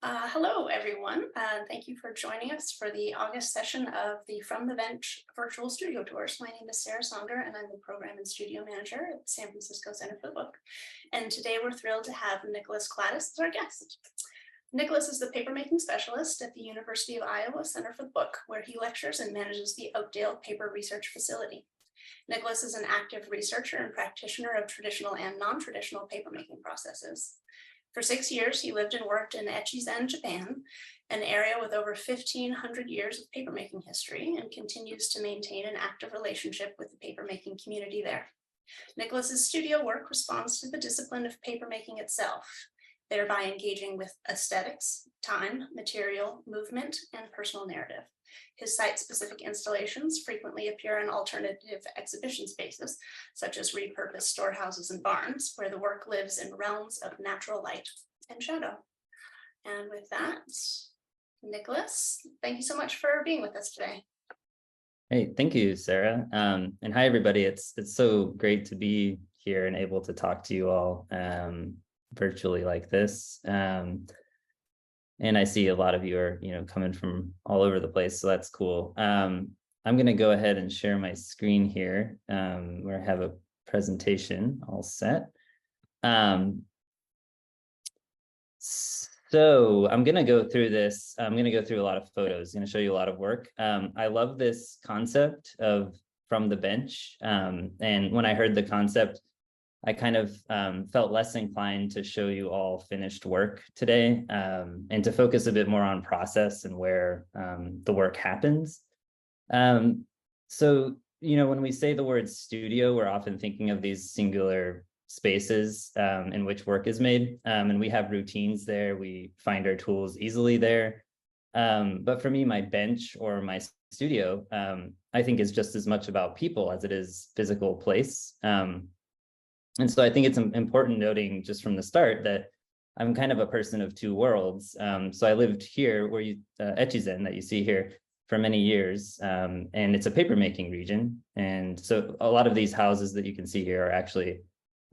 Hello, everyone. Thank you for joining us for the August session of the From the Bench virtual studio tours. My name is Sarah Songer, and I'm the program and studio manager at the San Francisco Center for the Book. And today we're thrilled to have Nicholas Cladis as our guest. Nicholas is the papermaking specialist at the University of Iowa Center for the Book, where he lectures and manages the Oakdale Paper Research Facility. Nicholas is an active researcher and practitioner of traditional and non-traditional papermaking processes. For 6 years, he lived and worked in Echizen, Japan, an area with over 1,500 years of papermaking history, and continues to maintain an active relationship with the papermaking community there. Nicholas's studio work responds to the discipline of papermaking itself, thereby engaging with aesthetics, time, material, movement, and personal narrative. His site-specific installations frequently appear in alternative exhibition spaces, such as repurposed storehouses and barns, where the work lives in realms of natural light and shadow. And with that, Nicholas, thank you so much for being with us today. Hey, thank you, Sarah. And hi, everybody. It's so great to be here and able to talk to you all virtually like this. And I see a lot of you are, coming from all over the place, so that's cool. I'm going to go ahead and share my screen here, where I have a presentation all set. So I'm going to go through this. I'm going to go through a lot of photos. I'm going to show you a lot of work. I love this concept of from the bench. And when I heard the concept, I kind of felt less inclined to show you all finished work today, and to focus a bit more on process and where the work happens. So, when we say the word studio, we're often thinking of these singular spaces in which work is made. And we have routines there. We find our tools easily there. But for me, my bench or my studio, I think is just as much about people as it is physical place. And so I think it's important noting just from the start that I'm kind of a person of two worlds. So I lived here where Echizen that you see here for many years, and it's a papermaking region. And so a lot of these houses that you can see here are actually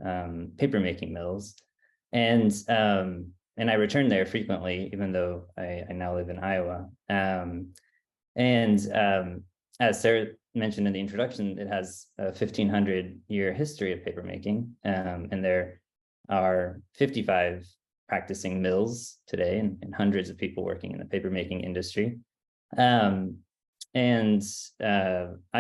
papermaking mills. And I return there frequently, even though I now live in Iowa. As Sarah mentioned in the introduction, it has a 1,500-year history of papermaking, and there are 55 practicing mills today and hundreds of people working in the papermaking industry. I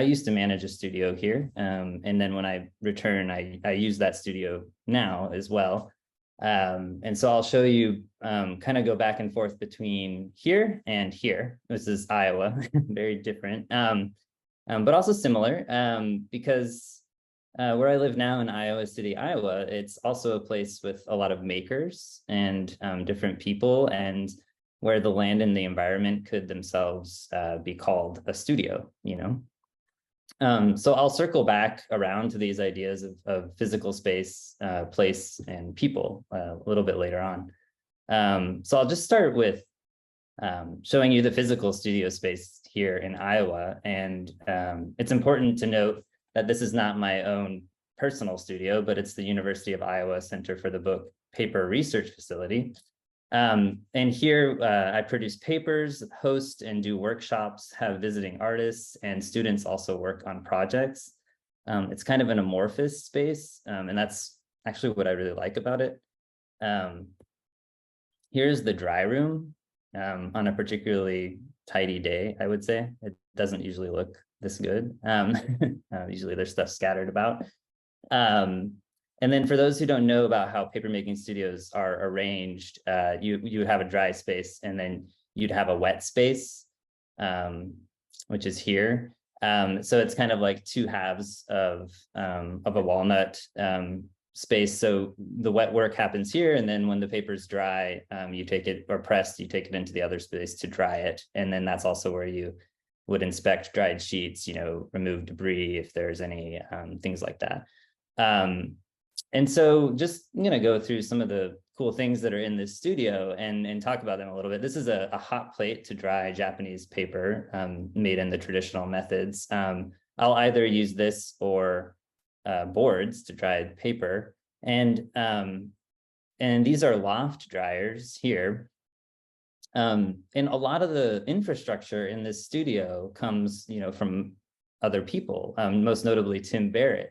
used to manage a studio here, and then when I return, I use that studio now as well. And so I'll show you, kind of go back and forth between here and here. This is Iowa, very different. But also similar, because where I live now in Iowa City, Iowa, it's also a place with a lot of makers and different people, and where the land and the environment could themselves be called a studio, So I'll circle back around to these ideas of physical space, place, and people a little bit later on. So I'll just start with showing you the physical studio space here in Iowa. And it's important to note that this is not my own personal studio, but it's the University of Iowa Center for the Book Paper Research Facility. And here I produce papers, host and do workshops, have visiting artists, and students also work on projects. It's kind of an amorphous space, and that's actually what I really like about it. Here's the dry room. On a particularly tidy day, I would say. It doesn't usually look this good. Usually there's stuff scattered about. And then for those who don't know about how papermaking studios are arranged, you have a dry space, and then you'd have a wet space, which is here. So it's kind of like two halves of a walnut space. So the wet work happens here, and then when the paper's dry, you take it, or pressed, you take it into the other space to dry it. And then that's also where you would inspect dried sheets, remove debris if there's any things like that. And so just I'm gonna go through some of the cool things that are in this studio and talk about them a little bit. This is a hot plate to dry Japanese paper, made in the traditional methods. I'll either use this or boards to dry paper, and these are loft dryers here. And a lot of the infrastructure in this studio comes, from other people, most notably Tim Barrett,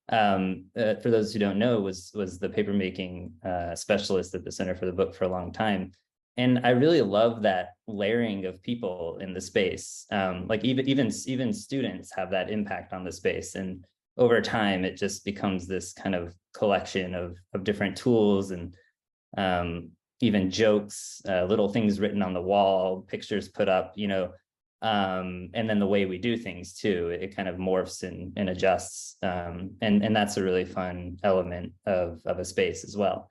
for those who don't know, was the papermaking specialist at the Center for the Book for a long time. And I really love that layering of people in the space. Like even students have that impact on the space. And over time, it just becomes this kind of collection of different tools and even jokes, little things written on the wall, pictures put up, and then the way we do things too, it kind of morphs and adjusts. And that's a really fun element of a space as well.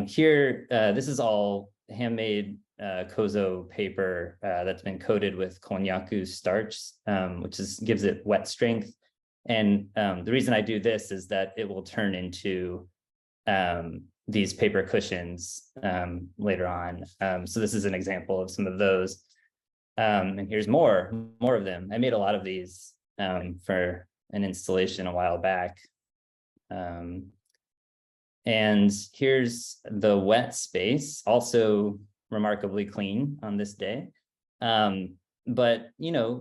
Here, this is all handmade kozo paper that's been coated with konnyaku starch, which gives it wet strength. And the reason I do this is that it will turn into these paper cushions later on. So this is an example of some of those. And here's more of them. I made a lot of these for an installation a while back. And here's the wet space, also remarkably clean on this day. But,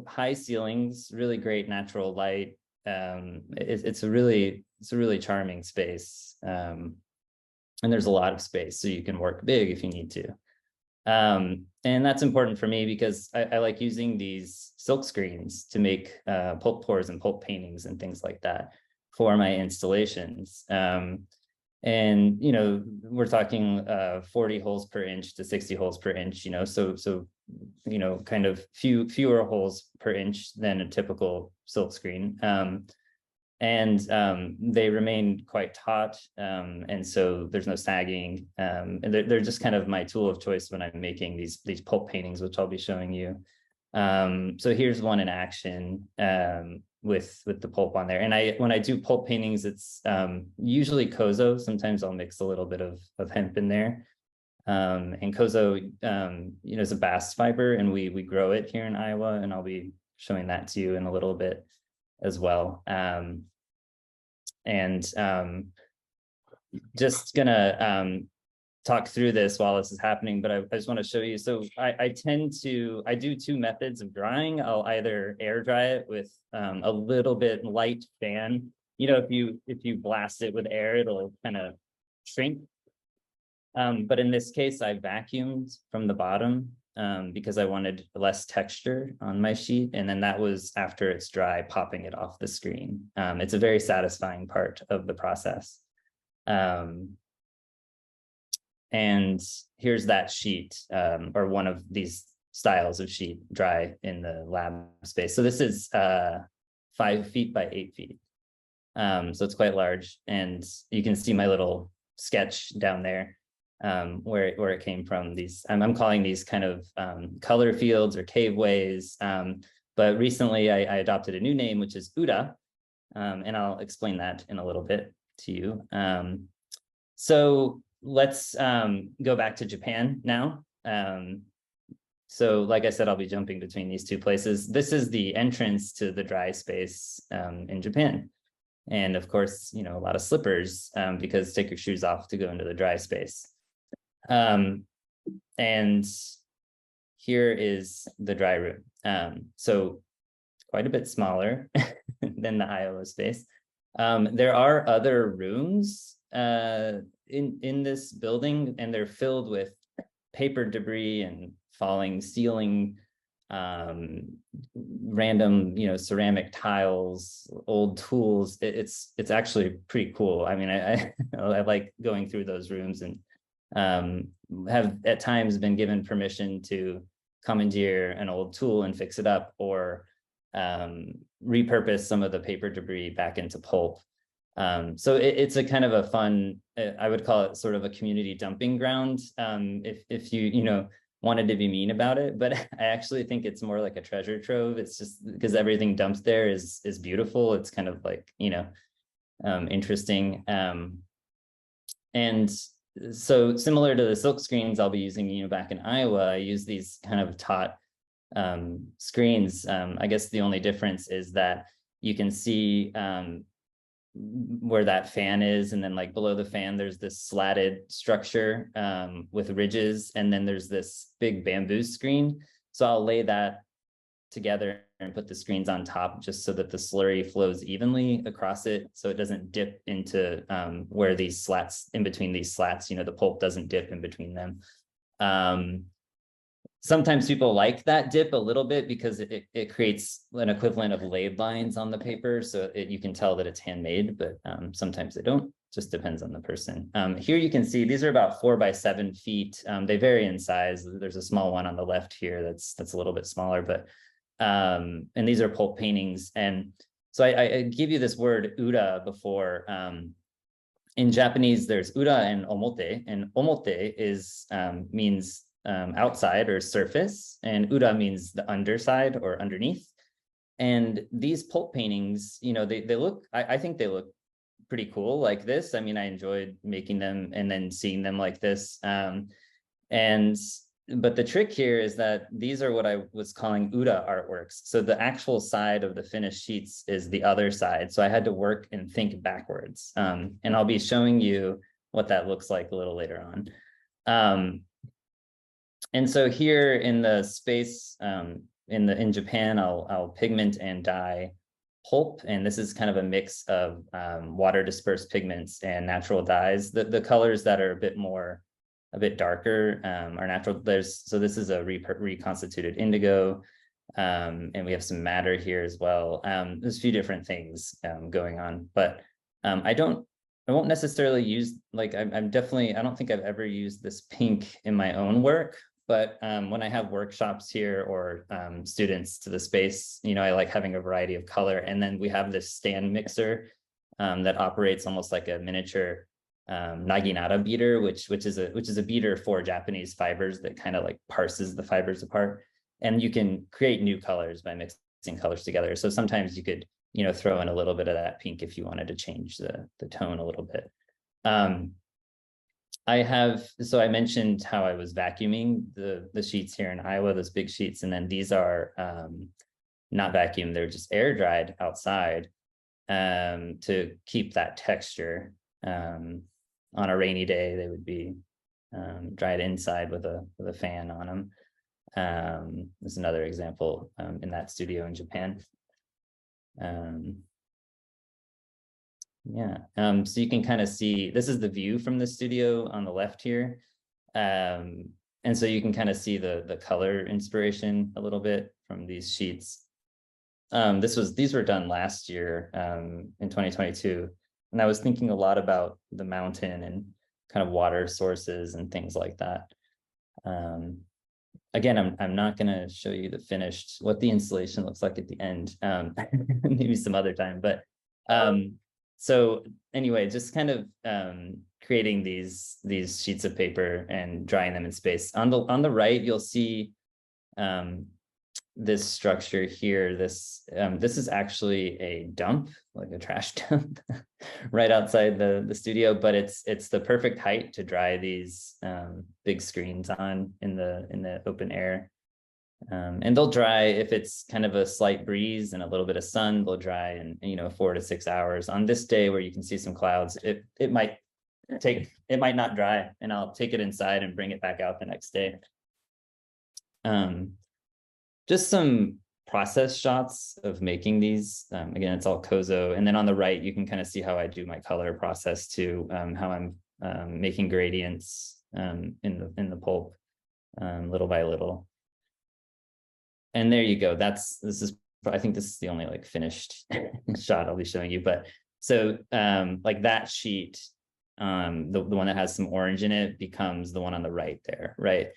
high ceilings, really great natural light. It's a really charming space. And there's a lot of space, so you can work big if you need to. And that's important for me because I like using these silk screens to make pulp pours and pulp paintings and things like that for my installations. And, we're talking 40 holes per inch to 60 holes per inch, so kind of fewer holes per inch than a typical silk screen. And they remain quite taut, and so there's no sagging. And they're just kind of my tool of choice when I'm making these pulp paintings, which I'll be showing you. So here's one in action with the pulp on there. And when I do pulp paintings, it's usually kozo. Sometimes I'll mix a little bit of hemp in there. And kozo, is a bast fiber, and we grow it here in Iowa, and I'll be showing that to you in a little bit as well. Just gonna talk through this while this is happening, but I just want to show you. So I do two methods of drying. I'll either air dry it with a little bit light fan. If you blast it with air, it'll kind of shrink. But in this case, I vacuumed from the bottom because I wanted less texture on my sheet. And then that was after it's dry, popping it off the screen. It's a very satisfying part of the process. And here's that sheet, or one of these styles of sheet dry in the lab space. So this is 5 feet by 8 feet. So it's quite large. And you can see my little sketch down there. Where it came from. I'm calling these kind of color fields or caveways. But recently I adopted a new name, which is Uda, and I'll explain that in a little bit to you. So let's go back to Japan now. So like I said, I'll be jumping between these two places. This is the entrance to the dry space in Japan. And of course, a lot of slippers because take your shoes off to go into the dry space. And here is the dry room. So quite a bit smaller than the Iowa space. There are other rooms in this building, and they're filled with paper debris and falling ceiling, random, ceramic tiles, old tools. It's actually pretty cool. I mean, I like going through those rooms and have at times been given permission to commandeer an old tool and fix it up, or repurpose some of the paper debris back into pulp. So it's a kind of a fun, I would call it sort of a community dumping ground, if you wanted to be mean about it, but I actually think it's more like a treasure trove. It's just because everything dumped there is beautiful. It's kind of like, interesting. And so similar to the silk screens I'll be using, back in Iowa, I use these kind of taut screens. I guess the only difference is that you can see where that fan is, and then like below the fan there's this slatted structure with ridges, and then there's this big bamboo screen. So I'll lay that together and put the screens on top just so that the slurry flows evenly across it, so it doesn't dip into where these slats, in between these slats, you know, the pulp doesn't dip in between them. Sometimes people like that dip a little bit because it creates an equivalent of laid lines on the paper, so you can tell that it's handmade, but sometimes they don't. Just depends on the person. Here you can see these are about 4 by 7 feet. They vary in size. There's a small one on the left here that's a little bit smaller, but and these are pulp paintings. And so I give you this word ura before. In Japanese, there's ura and omote is means outside or surface, and ura means the underside or underneath. And these pulp paintings, you know, they look, I think they look pretty cool like this. I mean, I enjoyed making them and then seeing them like this. But the trick here is that these are what I was calling ura artworks. So the actual side of the finished sheets is the other side. So I had to work and think backwards. And I'll be showing you what that looks like a little later on. And so here in the space, in Japan, I'll pigment and dye pulp, and this is kind of a mix of water dispersed pigments and natural dyes. The colors that are a bit darker are natural. So this is a reconstituted indigo, and we have some madder here as well. There's a few different things going on, but I won't necessarily use, like, I don't think I've ever used this pink in my own work. But when I have workshops here or students to the space, you know, I like having a variety of color. And then we have this stand mixer that operates almost like a miniature naginata beater, which is a beater for Japanese fibers that kind of like parses the fibers apart. And you can create new colors by mixing colors together. So sometimes you could, you know, throw in a little bit of that pink if you wanted to change the tone a little bit. So I mentioned how I was vacuuming the sheets here in Iowa, those big sheets, and then these are not vacuumed, they're just air dried outside to keep that texture. On a rainy day, they would be dried inside with a fan on them. There's another example in that studio in Japan. So you can kind of see, this is the view from the studio on the left here. And so you can kind of see the color inspiration a little bit from these sheets. These were done last year in 2022. And I was thinking a lot about the mountain and kind of water sources and things like that. Again, I'm not going to show you what the installation looks like at the end, maybe some other time, but so anyway, just kind of creating these sheets of paper and drying them in space. On the right, you'll see this structure here. This is actually a dump, like a trash dump, right outside the studio. But it's the perfect height to dry these big screens on in the open air. And they'll dry, if it's kind of a slight breeze and a little bit of sun, they'll dry in 4 to 6 hours. On this day where you can see some clouds, it might not dry, and I'll take it inside and bring it back out the next day. Just some process shots of making these. Again, it's all Kozo. And then on the right, you can kind of see how I do my color process too, how I'm making gradients in the pulp little by little. And there you go. I think this is the only like finished shot I'll be showing you. But so like that sheet, the one that has some orange in it becomes the one on the right there, right?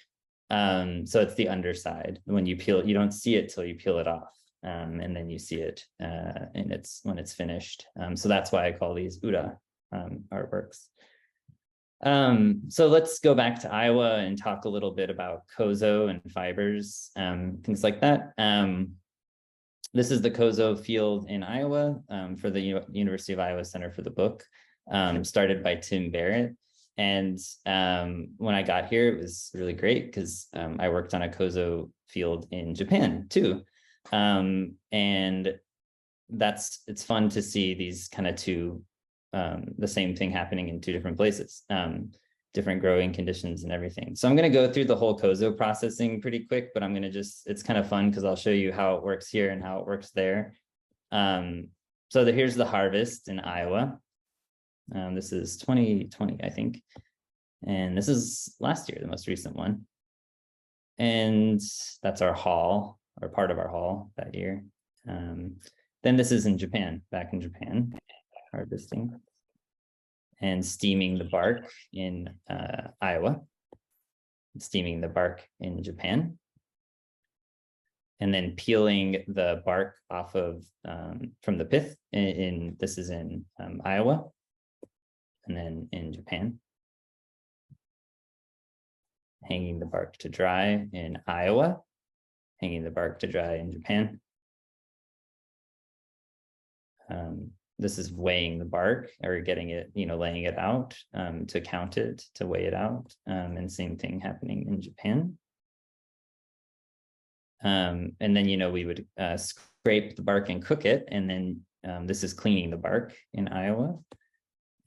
So it's the underside. When you peel it, you don't see it till you peel it off. And then you see it when it's finished. So that's why I call these ura artworks. So let's go back to Iowa and talk a little bit about Kozo and fibers, things like that. This is the Kozo field in Iowa for the University of Iowa Center for the Book, started by Tim Barrett. And when I got here, it was really great because I worked on a Kozo field in Japan too. And it's fun to see these kind of two, the same thing happening in two different places, different growing conditions and everything. So I'm going to go through the whole Kozo processing pretty quick, but I'm going to just, it's kind of fun because I'll show you how it works here and how it works there. So here's the harvest in Iowa. This is 2020, I think. And this is last year, the most recent one. And that's our haul, or part of our haul that year. Then this is in Japan, back in Japan, harvesting and steaming the bark in Iowa, steaming the bark in Japan, and then peeling the bark off of from the pith this is in Iowa, and then in Japan. Hanging the bark to dry in Iowa, hanging the bark to dry in Japan. This is weighing the bark, or getting it, laying it out to count it, to weigh it out, and same thing happening in Japan. And then, we would scrape the bark and cook it. And then this is cleaning the bark in Iowa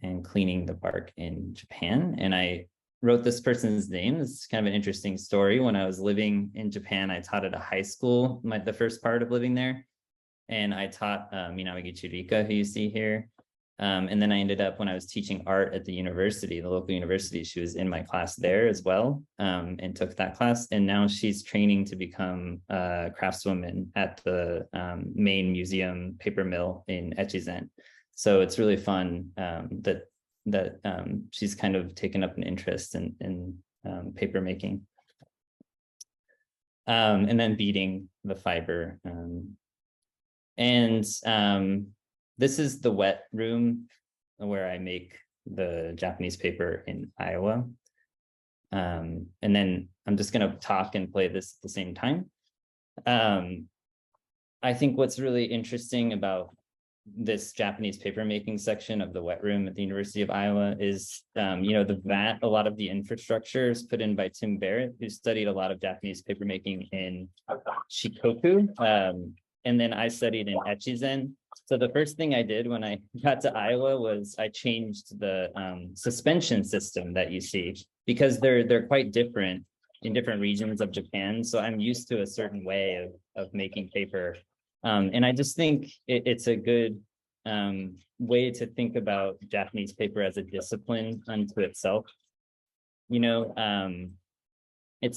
and cleaning the bark in Japan. And I wrote this person's name. It's kind of an interesting story. When I was living in Japan, I taught at a high school, the first part of living there. And I taught Minamagi Chirika, who you see here. And then I ended up, when I was teaching art at the university, the local university, she was in my class there as well, and took that class. And now she's training to become a craftswoman at the main museum paper mill in Echizen. So it's really fun that she's kind of taken up an interest in paper making. And then beating the fiber. This is the wet room where I make the Japanese paper in Iowa. And then I'm just going to talk and play this at the same time. I think what's really interesting about this Japanese paper making section of the wet room at the University of Iowa is, the vat, a lot of the infrastructure is put in by Tim Barrett, who studied a lot of Japanese paper making in Shikoku. And then I studied in Echizen. So the first thing I did when I got to Iowa was I changed the suspension system that you see, because they're quite different in different regions of Japan. So I'm used to a certain way of making paper. And I just think it's a good way to think about Japanese paper as a discipline unto itself.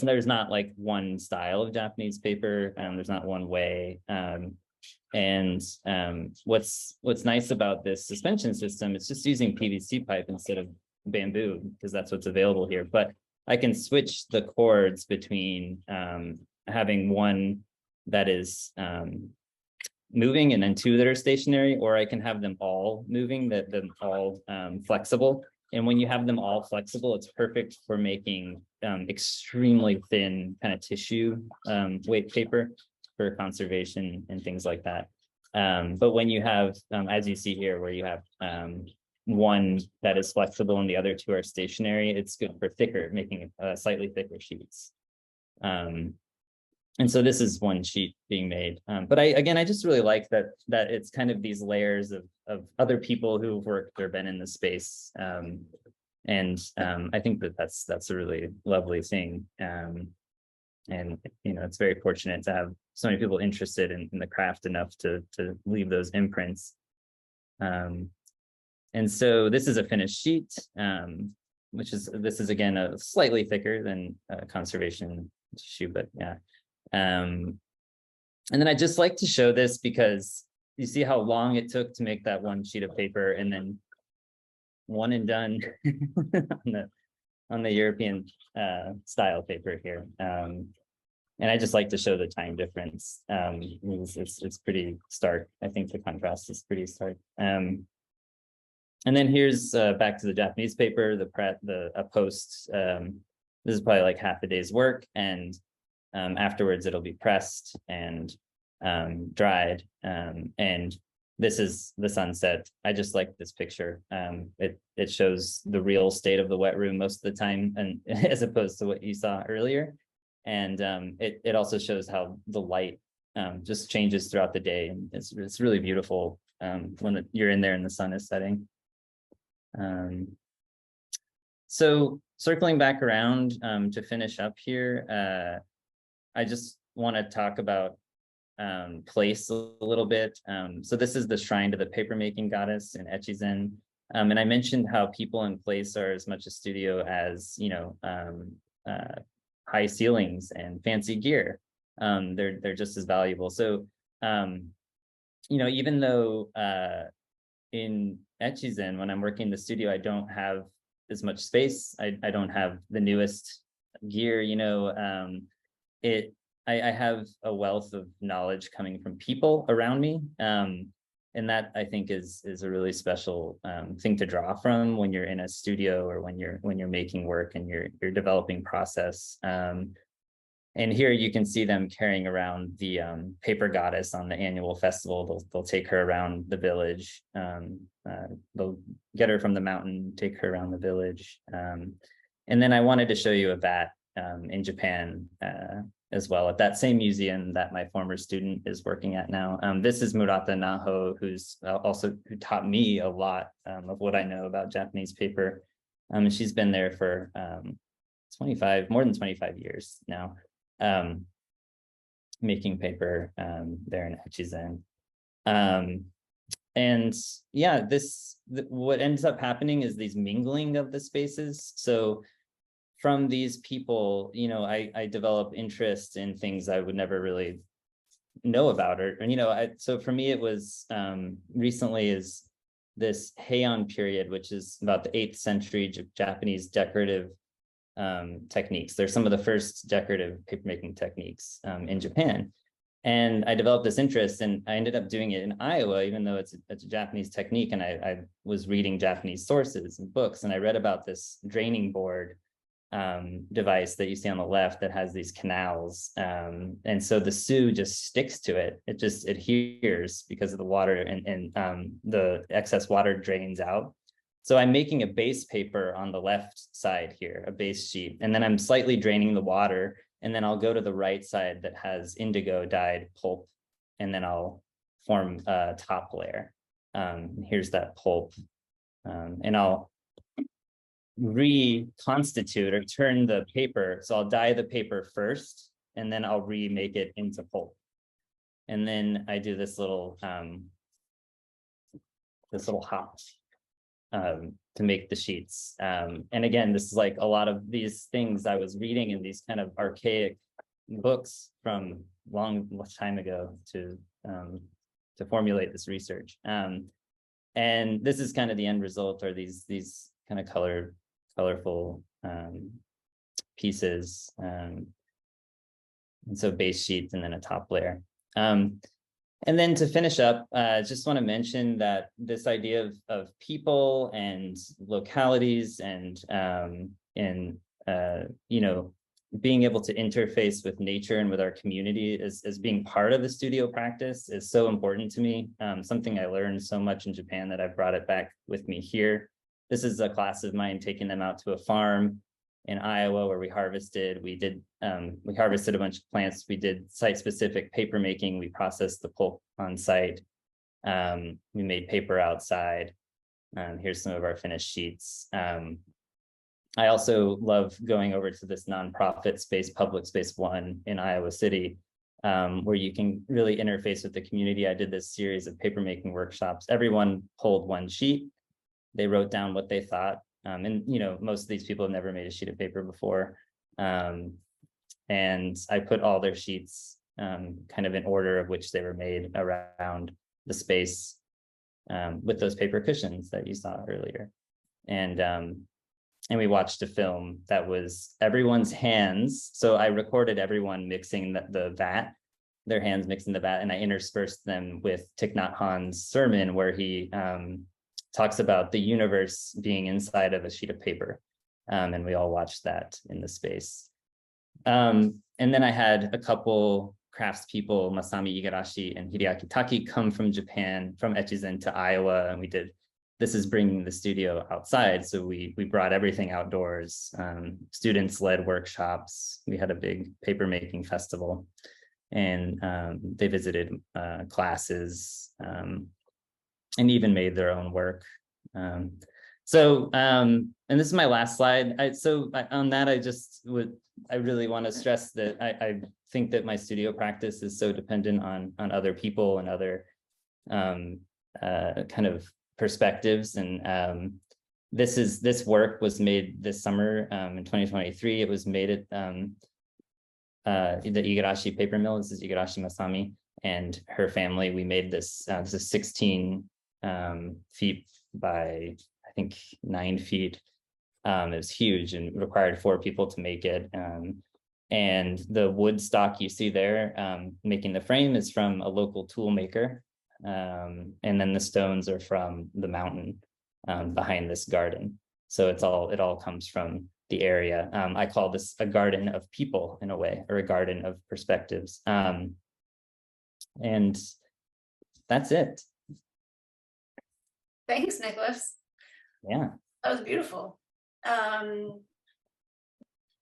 There's not like one style of Japanese paper, there's not one way. What's nice about this suspension system, it's just using PVC pipe instead of bamboo, because that's what's available here. But I can switch the cords between having one that is moving and then two that are stationary, or I can have them all moving, them all flexible. And when you have them all flexible, it's perfect for making extremely thin kind of tissue weight paper for conservation and things like that. But when you have, as you see here, where you have one that is flexible and the other two are stationary, it's good for making slightly thicker sheets. And so this is one sheet being made. But I just really like that it's kind of these layers of other people who've worked or been in the space. I think that's a really lovely thing. It's very fortunate to have so many people interested in the craft enough to leave those imprints. And so this is a finished sheet, this is again a slightly thicker than conservation tissue, but yeah. And then I just like to show this because you see how long it took to make that one sheet of paper, and then one and done on the European style paper here. And I just like to show the time difference. It's pretty stark. I think the contrast is pretty stark. And then here's back to the Japanese paper, a post. This is probably like half a day's work, and afterwards it'll be pressed and dried. And this is the sunset. I just like this picture. It shows the real state of the wet room most of the time, and as opposed to what you saw earlier. And it also shows how the light just changes throughout the day. And it's really beautiful when you're in there and the sun is setting. So circling back around to finish up here, I just want to talk about place a little bit. So this is the shrine to the papermaking goddess in Echizen. And I mentioned how people in place are as much a studio as, high ceilings and fancy gear. They're just as valuable. So, even though in Echizen, when I'm working in the studio, I don't have as much space. I don't have the newest gear, I have a wealth of knowledge coming from people around me. And that I think is a really special thing to draw from when you're in a studio or when you're making work and you're developing process. And here you can see them carrying around the paper goddess on the annual festival. They'll take her around the village. They'll get her from the mountain, take her around the village. And then I wanted to show you a vat in Japan as well, at that same museum that my former student is working at now. This is Murata Naho, who taught me a lot of what I know about Japanese paper. And she's been there for more than 25 years now, making paper there in Echizen. And yeah, what ends up happening is these mingling of the spaces. So from these people, I develop interest in things I would never really know about, so for me, it was recently is this Heian period, which is about the 8th century Japanese decorative techniques. They're some of the first decorative papermaking techniques in Japan. And I developed this interest, and I ended up doing it in Iowa, even though it's a Japanese technique. And I was reading Japanese sources and books, and I read about this draining board device that you see on the left that has these canals. And so the sue just sticks to it. It just adheres because of the water, and the excess water drains out. So I'm making a base paper on the left side here, a base sheet, and then I'm slightly draining the water, and then I'll go to the right side that has indigo dyed pulp, and then I'll form a top layer. Here's that pulp, and I'll reconstitute or turn the paper. So I'll dye the paper first, and then I'll remake it into pulp. And then I do this little hop to make the sheets. And again, this is like a lot of these things I was reading in these kind of archaic books from long time ago to formulate this research. And this is kind of the end result, or these kind of colorful pieces. And so base sheets and then a top layer. And then to finish up, I just want to mention that this idea of people and localities and being able to interface with nature and with our community as being part of the studio practice is so important to me. Something I learned so much in Japan that I've brought it back with me here. This is a class of mine taking them out to a farm in Iowa where we harvested. We harvested a bunch of plants. We did site-specific paper making. We processed the pulp on site. We made paper outside. Here's some of our finished sheets. I also love going over to this nonprofit space, Public Space One in Iowa City, where you can really interface with the community. I did this series of papermaking workshops. Everyone pulled one sheet. They wrote down what they thought. And most of these people have never made a sheet of paper before. And I put all their sheets kind of in order of which they were made around the space with those paper cushions that you saw earlier. And we watched a film that was everyone's hands. So I recorded everyone mixing the vat, their hands mixing the vat, and I interspersed them with Thich Nhat Hanh's sermon where he talks about the universe being inside of a sheet of paper. And we all watched that in the space. And then I had a couple craftspeople, Masami Igarashi and Hideaki Taki, come from Japan, from Echizen to Iowa. And this is bringing the studio outside. So we brought everything outdoors. Students led workshops. We had a big paper making festival. and they visited classes, and even made their own work. And this is my last slide. On that, I really want to stress that I think that my studio practice is so dependent on other people and other kind of perspectives. And this work was made this summer in 2023. It was made at the Igarashi paper mill. This is Igarashi Masami and her family. We made this. This is 16 feet by, I think, 9 feet. It was huge and required 4 people to make it. And the wood stock you see there making the frame is from a local tool maker. And then the stones are from the mountain behind this garden. So it all comes from the area. I call this a garden of people in a way, or a garden of perspectives. And that's it. Thanks, Nicholas. Yeah. That was beautiful.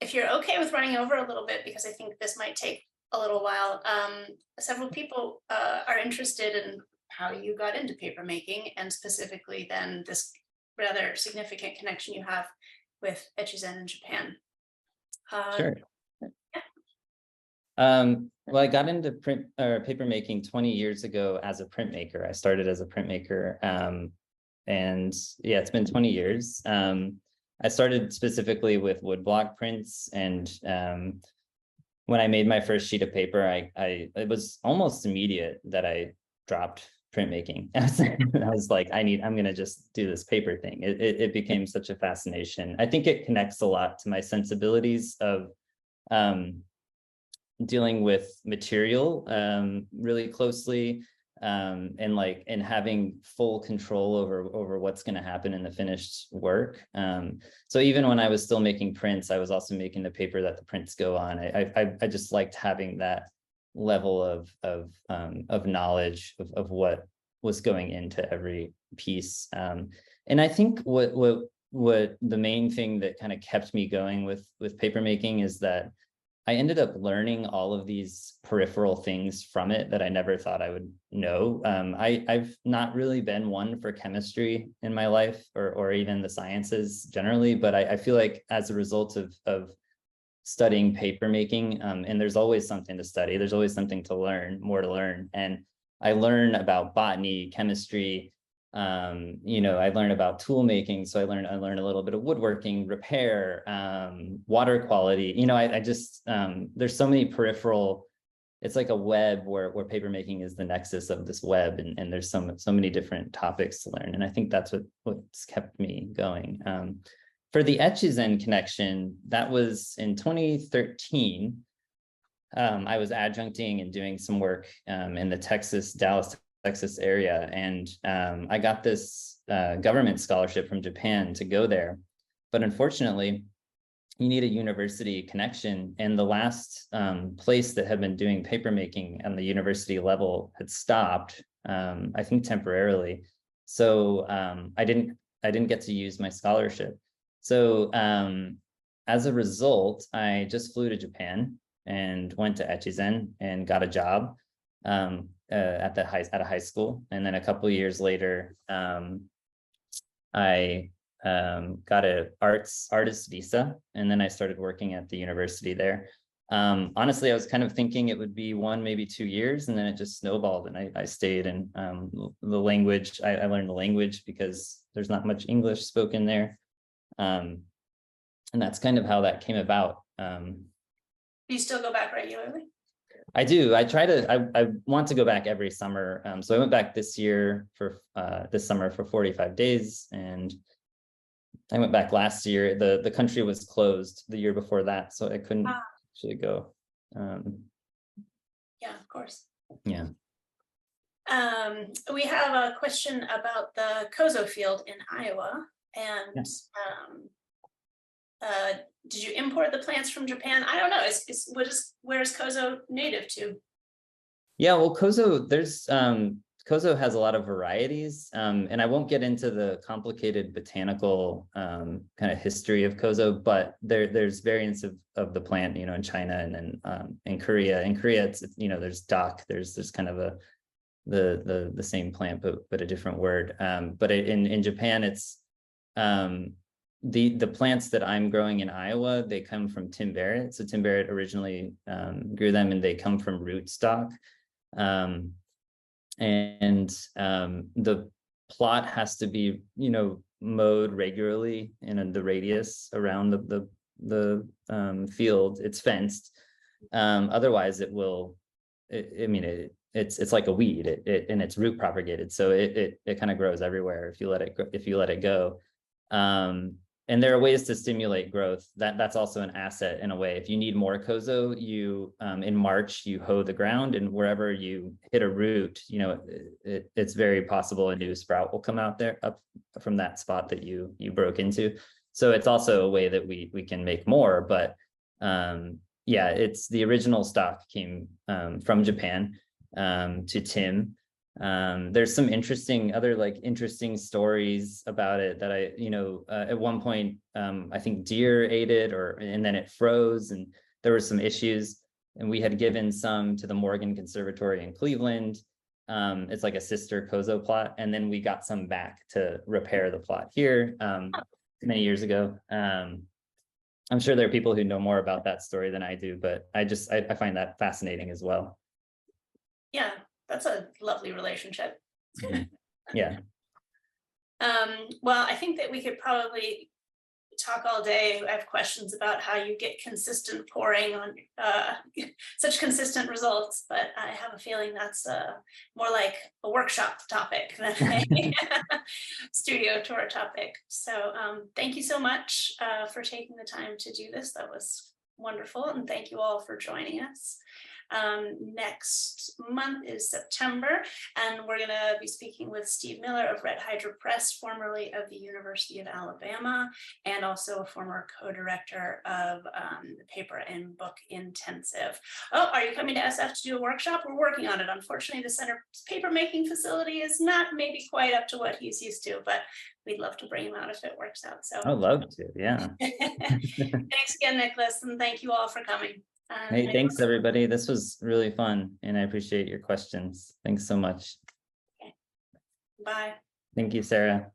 If you're okay with running over a little bit, because I think this might take a little while, several people are interested in how you got into papermaking, and specifically then this rather significant connection you have with Echizen in Japan. Sure. Well, I got into papermaking 20 years ago as a printmaker. I started as a printmaker, and yeah, it's been 20 years. I started specifically with woodblock prints, and when I made my first sheet of paper, it was almost immediate that I dropped printmaking. I was like, I'm gonna just do this paper thing. It became such a fascination. I think it connects a lot to my sensibilities of dealing with material really closely, and having full control over what's going to happen in the finished work. So even when I was still making prints, I was also making the paper that the prints go on. I just liked having that level of knowledge of what was going into every piece. And I think what the main thing that kind of kept me going with papermaking is that I ended up learning all of these peripheral things from it that I never thought I would know. I've not really been one for chemistry in my life, or even the sciences generally, but I feel like as a result of studying papermaking, and there's always something to study, there's always something to learn, more to learn. And I learn about botany, chemistry, I learned about tool making. So I learned a little bit of woodworking, repair, water quality. I just, there's so many peripheral, it's like a web where papermaking is the nexus of this web. And there's so many different topics to learn. And I think that's what's kept me going. For the Echizen connection, that was in 2013. I was adjuncting and doing some work in the Dallas, Texas area. And I got this government scholarship from Japan to go there. But unfortunately, you need a university connection. And the last place that had been doing papermaking on the university level had stopped, I think temporarily. So I didn't get to use my scholarship. So as a result, I just flew to Japan and went to Echizen and got a job at a high school. And then a couple of years later, I got a artist visa, and then I started working at the university there. Honestly, I was kind of thinking it would be 1, maybe 2 years, and then it just snowballed, and I stayed. And the language, I learned the language because there's not much English spoken there. And that's kind of how that came about. Do you still go back regularly? I do. I want to go back every summer. So I went back this summer for 45 days, and I went back last year. The country was closed the year before that, so I couldn't actually go. Yeah, of course. Yeah. We have a question about the Kozo field in Iowa, and yes. Did you import the plants from Japan? I don't know. Where is Kozo native to? Yeah, well, Kozo, kozo has a lot of varieties, and I won't get into the complicated botanical kind of history of kozo, but there's variants of the plant, in China and then in Korea. In Korea, it's there's dak, there's kind of the same plant, but a different word. But in Japan, it's the plants that I'm growing in Iowa, they come from Tim Barrett. So Tim Barrett originally grew them, and they come from rootstock. The plot has to be, mowed regularly in the radius around the field. It's fenced. Otherwise, it will. It's like a weed. And it's root propagated, so it kind of grows everywhere if you let it go. And there are ways to stimulate growth. That's also an asset in a way. If you need more kozo, you in March you hoe the ground, and wherever you hit a root, it's very possible a new sprout will come out there up from that spot that you broke into. So it's also a way that we can make more. But yeah, it's the original stock came from Japan to Tim. There's some interesting stories about it that at one point, I think deer ate it, and then it froze, and there were some issues, and we had given some to the Morgan Conservatory in Cleveland. It's like a sister kozo plot, and then we got some back to repair the plot here many years ago. I'm sure there are people who know more about that story than I do, but I find that fascinating as well. Yeah, that's a lovely relationship. Yeah. Well, I think that we could probably talk all day. I have questions about how you get consistent pouring on such consistent results, but I have a feeling that's more like a workshop topic than a studio tour topic. So thank you so much for taking the time to do this. That was wonderful, and thank you all for joining us. Next month is September, and we're going to be speaking with Steve Miller of Red Hydra Press, formerly of the University of Alabama, and also a former co-director of the Paper and Book Intensive. Oh, are you coming to SF to do a workshop? We're working on it. Unfortunately, the Center's papermaking facility is not maybe quite up to what he's used to, but we'd love to bring him out if it works out. So I'd love to, yeah. Thanks again, Nicholas, and thank you all for coming. Hey, thanks everybody. This was really fun, and I appreciate your questions. Thanks so much. Okay. Bye. Thank you, Sarah.